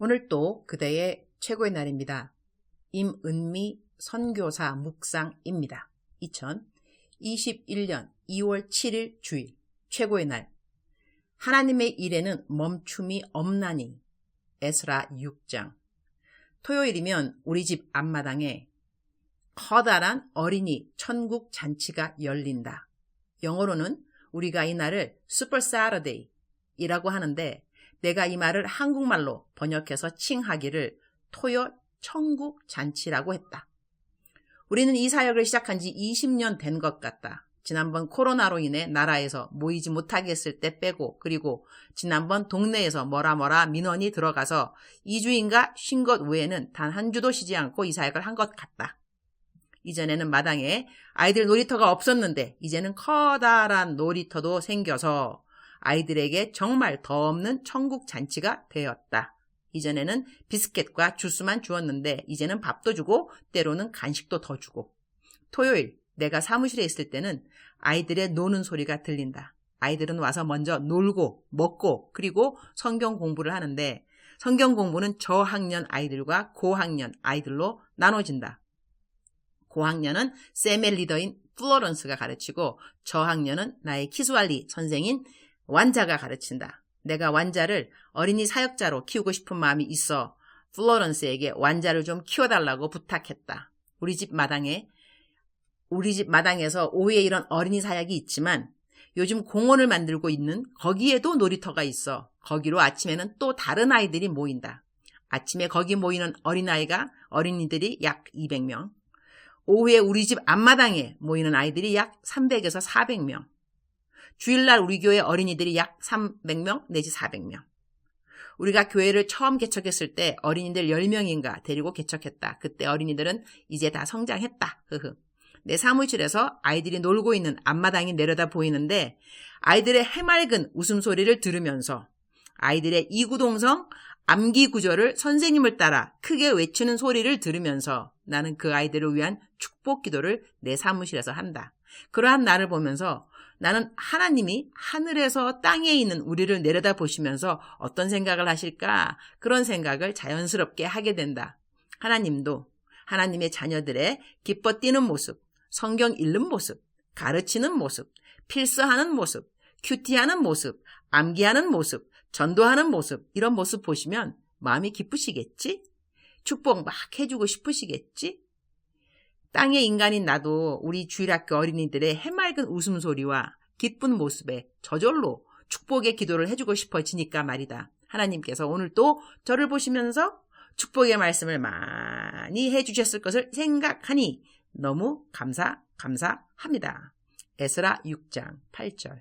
오늘 또 그대의 최고의 날입니다. 임은미 선교사 묵상입니다. 2021년 2월 7일 주일 최고의 날. 하나님의 일에는 멈춤이 없나니. 에스라 6장. 토요일이면 우리 집 앞마당에 커다란 어린이 천국 잔치가 열린다. 영어로는 우리가 이 날을 슈퍼 사터데이 이라고 하는데, 내가 이 말을 한국말로 번역해서 칭하기를 토요 천국 잔치라고 했다. 우리는 이 사역을 시작한 지 20년 된 것 같다. 지난번 코로나로 인해 나라에서 모이지 못하게 했을 때 빼고, 그리고 지난번 동네에서 뭐라 민원이 들어가서 2주인가 쉰 것 외에는 단 한 주도 쉬지 않고 이 사역을 한 것 같다. 이전에는 마당에 아이들 놀이터가 없었는데 이제는 커다란 놀이터도 생겨서 아이들에게 정말 더 없는 천국 잔치가 되었다. 이전에는 비스켓과 주스만 주었는데 이제는 밥도 주고 때로는 간식도 더 주고. 토요일 내가 사무실에 있을 때는 아이들의 노는 소리가 들린다. 아이들은 와서 먼저 놀고 먹고 그리고 성경 공부를 하는데, 성경 공부는 저학년 아이들과 고학년 아이들로 나눠진다. 고학년은 쌤의 리더인 플로런스가 가르치고, 저학년은 나의 키스왈리 선생인 완자가 가르친다. 내가 완자를 어린이 사역자로 키우고 싶은 마음이 있어 플로런스에게 완자를 좀 키워달라고 부탁했다. 우리 집 마당에서 오후에 이런 어린이 사역이 있지만 요즘 공원을 만들고 있는 거기에도 놀이터가 있어. 거기로 아침에는 또 다른 아이들이 모인다. 아침에 거기 모이는 어린이들이 약 200명. 오후에 우리 집 앞마당에 모이는 아이들이 약 300에서 400명. 주일날 우리 교회 어린이들이 약 300명 내지 400명. 우리가 교회를 처음 개척했을 때 어린이들 10명인가 데리고 개척했다. 그때 어린이들은 이제 다 성장했다. 내 사무실에서 아이들이 놀고 있는 앞마당이 내려다 보이는데, 아이들의 해맑은 웃음소리를 들으면서 아이들의 이구동성 암기 구절을 선생님을 따라 크게 외치는 소리를 들으면서 나는 그 아이들을 위한 축복 기도를 내 사무실에서 한다. 그러한 나를 보면서 나는 하나님이 하늘에서 땅에 있는 우리를 내려다 보시면서 어떤 생각을 하실까? 그런 생각을 자연스럽게 하게 된다. 하나님도 하나님의 자녀들의 기뻐 뛰는 모습, 성경 읽는 모습, 가르치는 모습, 필서하는 모습, 큐티하는 모습, 암기하는 모습, 전도하는 모습, 이런 모습 보시면 마음이 기쁘시겠지? 축복 막 해주고 싶으시겠지? 땅의 인간인 나도 우리 주일학교 어린이들의 해맑은 웃음소리와 기쁜 모습에 저절로 축복의 기도를 해주고 싶어지니까 말이다. 하나님께서 오늘 또 저를 보시면서 축복의 말씀을 많이 해주셨을 것을 생각하니 너무 감사합니다. 에스라 6장 8절.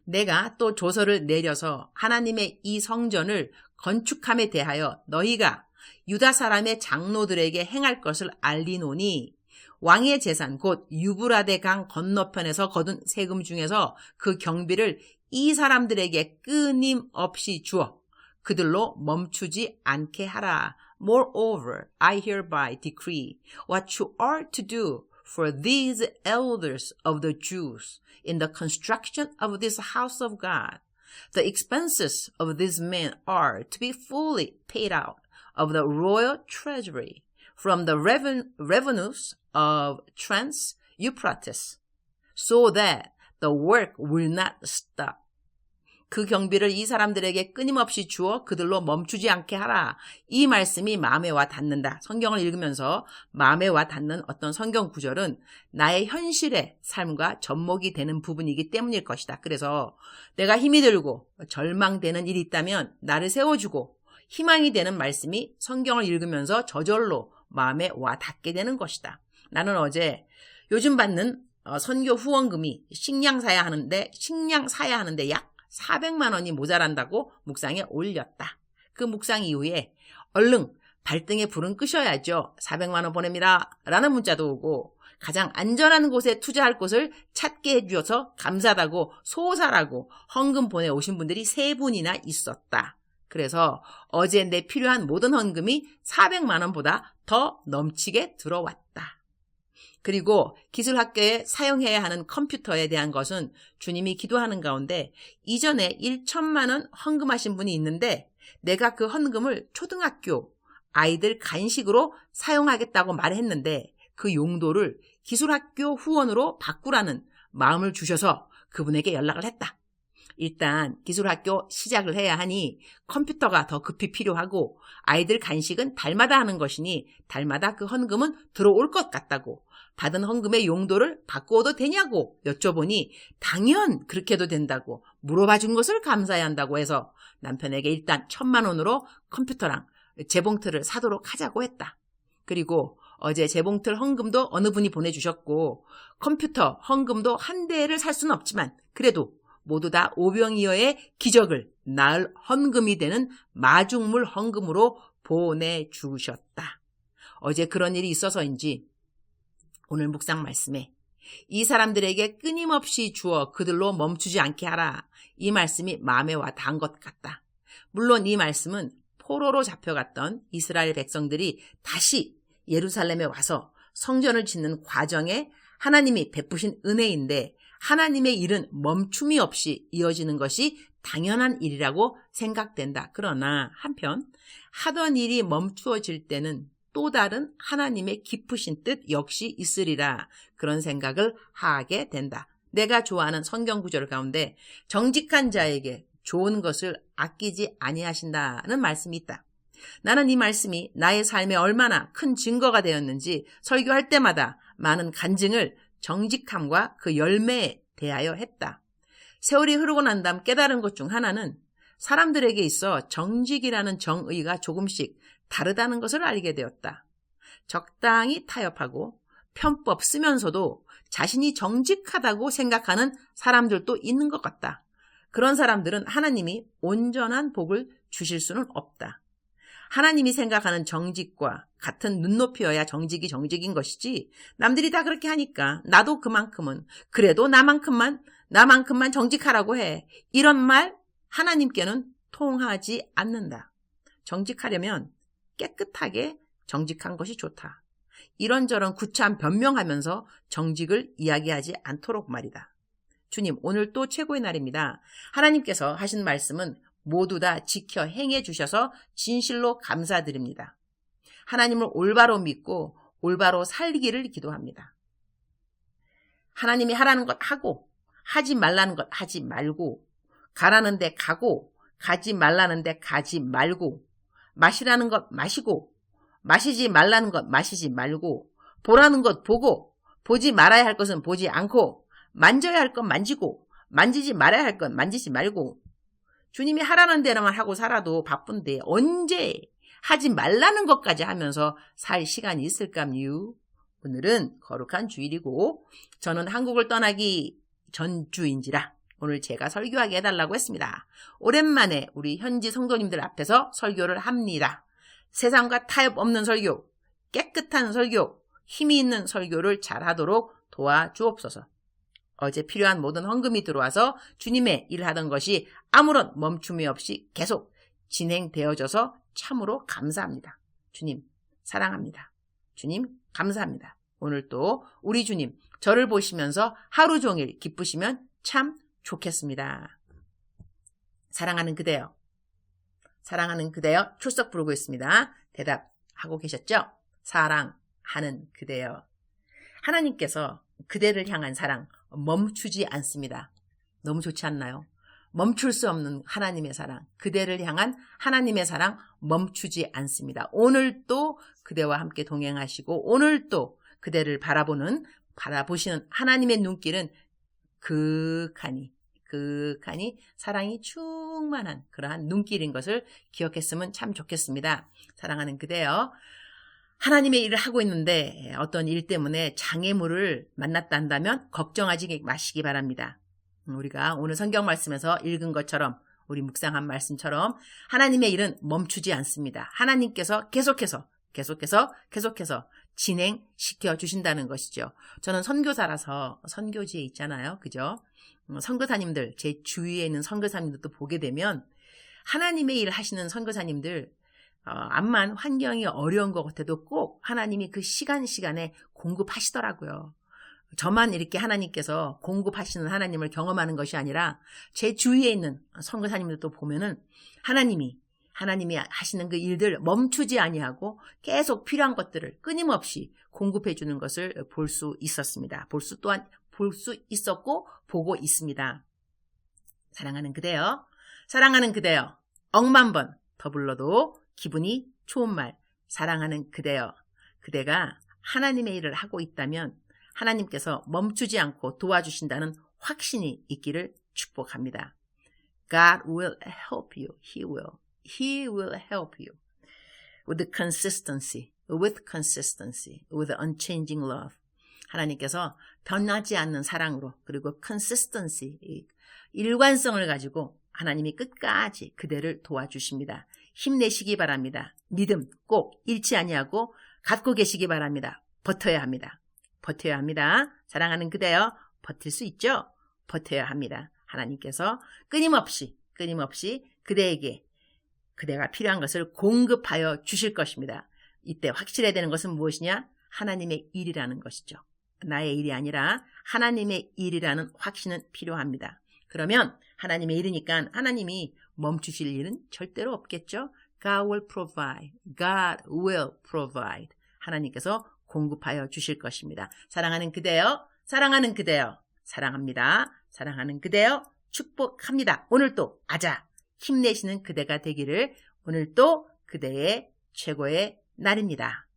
내가 또 조서를 내려서 하나님의 이 성전을 건축함에 대하여 너희가 유다 사람의 장로들에게 행할 것을 알리노니, 왕의 재산 곧 유브라데 강 건너편에서 거둔 세금 중에서 그 경비를 이 사람들에게 끊임없이 주어 그들로 멈추지 않게 하라. Moreover, I hereby decree what you are to do for these elders of the Jews in the construction of this house of God. The expenses of these men are to be fully paid out of the royal treasury from the revenues of Trans-Euphrates, so that the work will not stop. 그 경비를 이 사람들에게 끊임없이 주어 그들로 멈추지 않게 하라. 이 말씀이 마음에 와 닿는다. 성경을 읽으면서 마음에 와 닿는 어떤 성경 구절은 나의 현실의 삶과 접목이 되는 부분이기 때문일 것이다. 그래서 내가 힘이 들고 절망되는 일이 있다면 나를 세워주고 희망이 되는 말씀이 성경을 읽으면서 저절로 마음에 와 닿게 되는 것이다. 나는 어제 요즘 받는 선교 후원금이 식량 사야 하는데 약 400만 원이 모자란다고 묵상에 올렸다. 그 묵상 이후에 얼른 발등에 불은 끄셔야죠. 400만 원 보냅니다. 라는 문자도 오고, 가장 안전한 곳에 투자할 곳을 찾게 해주셔서 감사하다고 소사라고 헌금 보내오신 분들이 3분이나 있었다. 그래서 어제 내 필요한 모든 헌금이 400만 원보다 더 넘치게 들어왔다. 그리고 기술학교에 사용해야 하는 컴퓨터에 대한 것은 주님이 기도하는 가운데 이전에 1천만 원 헌금하신 분이 있는데 내가 그 헌금을 초등학교 아이들 간식으로 사용하겠다고 말했는데 그 용도를 기술학교 후원으로 바꾸라는 마음을 주셔서 그분에게 연락을 했다. 일단 기술학교 시작을 해야 하니 컴퓨터가 더 급히 필요하고 아이들 간식은 달마다 하는 것이니 달마다 그 헌금은 들어올 것 같다고, 받은 헌금의 용도를 바꾸어도 되냐고 여쭤보니 당연 그렇게도 된다고 물어봐 준 것을 감사해야 한다고 해서 남편에게 일단 1,000만 원으로 컴퓨터랑 재봉틀을 사도록 하자고 했다. 그리고 어제 재봉틀 헌금도 어느 분이 보내주셨고 컴퓨터 헌금도 한 대를 살 수는 없지만 그래도 모두 다 오병이어의 기적을 낳을 헌금이 되는 마중물 헌금으로 보내주셨다. 어제 그런 일이 있어서인지 오늘 묵상 말씀에 이 사람들에게 끊임없이 주어 그들로 멈추지 않게 하라, 이 말씀이 마음에 와 닿은 것 같다. 물론 이 말씀은 포로로 잡혀갔던 이스라엘 백성들이 다시 예루살렘에 와서 성전을 짓는 과정에 하나님이 베푸신 은혜인데 하나님의 일은 멈춤이 없이 이어지는 것이 당연한 일이라고 생각된다. 그러나 한편 하던 일이 멈추어질 때는 또 다른 하나님의 깊으신 뜻 역시 있으리라, 그런 생각을 하게 된다. 내가 좋아하는 성경 구절 가운데 정직한 자에게 좋은 것을 아끼지 아니하신다는 말씀이 있다. 나는 이 말씀이 나의 삶에 얼마나 큰 증거가 되었는지 설교할 때마다 많은 간증을 정직함과 그 열매에 대하여 했다. 세월이 흐르고 난 다음 깨달은 것 중 하나는 사람들에게 있어 정직이라는 정의가 조금씩 다르다는 것을 알게 되었다. 적당히 타협하고 편법 쓰면서도 자신이 정직하다고 생각하는 사람들도 있는 것 같다. 그런 사람들은 하나님이 온전한 복을 주실 수는 없다. 하나님이 생각하는 정직과 같은 눈높이여야 정직이 정직인 것이지, 남들이 다 그렇게 하니까 나도 그만큼은, 그래도 나만큼만 정직하라고 해, 이런 말 하나님께는 통하지 않는다. 정직하려면 깨끗하게 정직한 것이 좋다. 이런저런 구차한 변명하면서 정직을 이야기하지 않도록 말이다. 주님, 오늘 또 최고의 날입니다. 하나님께서 하신 말씀은 모두 다 지켜 행해 주셔서 진실로 감사드립니다. 하나님을 올바로 믿고 올바로 살기를 기도합니다. 하나님이 하라는 것 하고 하지 말라는 것 하지 말고, 가라는 데 가고 가지 말라는 데 가지 말고, 마시라는 것 마시고 마시지 말라는 것 마시지 말고, 보라는 것 보고 보지 말아야 할 것은 보지 않고, 만져야 할 것 만지고 만지지 말아야 할 것 만지지 말고. 주님이 하라는 대로만 하고 살아도 바쁜데 언제 하지 말라는 것까지 하면서 살 시간이 있을까요? 오늘은 거룩한 주일이고 저는 한국을 떠나기 전주인지라 오늘 제가 설교하게 해달라고 했습니다. 오랜만에 우리 현지 성도님들 앞에서 설교를 합니다. 세상과 타협 없는 설교, 깨끗한 설교, 힘이 있는 설교를 잘하도록 도와주옵소서. 어제 필요한 모든 헌금이 들어와서 주님의 일하던 것이 아무런 멈춤이 없이 계속 진행되어져서 참으로 감사합니다. 주님 사랑합니다. 주님 감사합니다. 오늘 또 우리 주님 저를 보시면서 하루 종일 기쁘시면 참 좋겠습니다. 사랑하는 그대여, 사랑하는 그대여 출석 부르고 있습니다. 대답하고 계셨죠? 사랑하는 그대여. 하나님께서 그대를 향한 사랑 멈추지 않습니다. 너무 좋지 않나요? 멈출 수 없는 하나님의 사랑, 그대를 향한 하나님의 사랑 멈추지 않습니다. 오늘 또 그대와 함께 동행하시고 오늘 또 그대를 바라보시는 하나님의 눈길은 극하니 사랑이 충만한 그러한 눈길인 것을 기억했으면 참 좋겠습니다. 사랑하는 그대여, 하나님의 일을 하고 있는데 어떤 일 때문에 장애물을 만났다 한다면 걱정하지 마시기 바랍니다. 우리가 오늘 성경 말씀에서 읽은 것처럼, 우리 묵상한 말씀처럼 하나님의 일은 멈추지 않습니다. 하나님께서 계속해서 진행시켜 주신다는 것이죠. 저는 선교사라서 선교지에 있잖아요. 그죠? 선교사님들, 제 주위에 있는 선교사님들도 보게 되면 하나님의 일을 하시는 선교사님들, 암만 환경이 어려운 것 같아도 꼭 하나님이 그 시간에 공급하시더라고요. 저만 이렇게 하나님께서 공급하시는 하나님을 경험하는 것이 아니라 제 주위에 있는 선교사님들도 보면은 하나님이 하나님이 하시는 그 일들 멈추지 아니하고 계속 필요한 것들을 끊임없이 공급해 주는 것을 볼 수 있었습니다. 볼 수 있었고 보고 있습니다. 사랑하는 그대여, 사랑하는 그대여, 억만 번 더 불러도 기분이 좋은 말, 사랑하는 그대여. 그대가 하나님의 일을 하고 있다면 하나님께서 멈추지 않고 도와주신다는 확신이 있기를 축복합니다. God will help you. He will. He will help you with consistency, with unchanging love. 하나님께서 변하지 않는 사랑으로 그리고 consistency, 일관성을 가지고 하나님이 끝까지 그대를 도와주십니다. 힘내시기 바랍니다. 믿음 꼭 잃지 아니하고 갖고 계시기 바랍니다. 버텨야 합니다. 버텨야 합니다. 사랑하는 그대여, 버틸 수 있죠? 버텨야 합니다. 하나님께서 끊임없이 그대에게 그대가 필요한 것을 공급하여 주실 것입니다. 이때 확실해야 되는 것은 무엇이냐? 하나님의 일이라는 것이죠. 나의 일이 아니라 하나님의 일이라는 확신은 필요합니다. 그러면 하나님의 일이니까 하나님이 멈추실 일은 절대로 없겠죠. God will provide. God will provide. 하나님께서 공급하여 주실 것입니다. 사랑하는 그대여, 사랑하는 그대여, 사랑합니다. 사랑하는 그대여, 축복합니다. 오늘도 아자, 힘내시는 그대가 되기를. 오늘도 그대의 최고의 날입니다.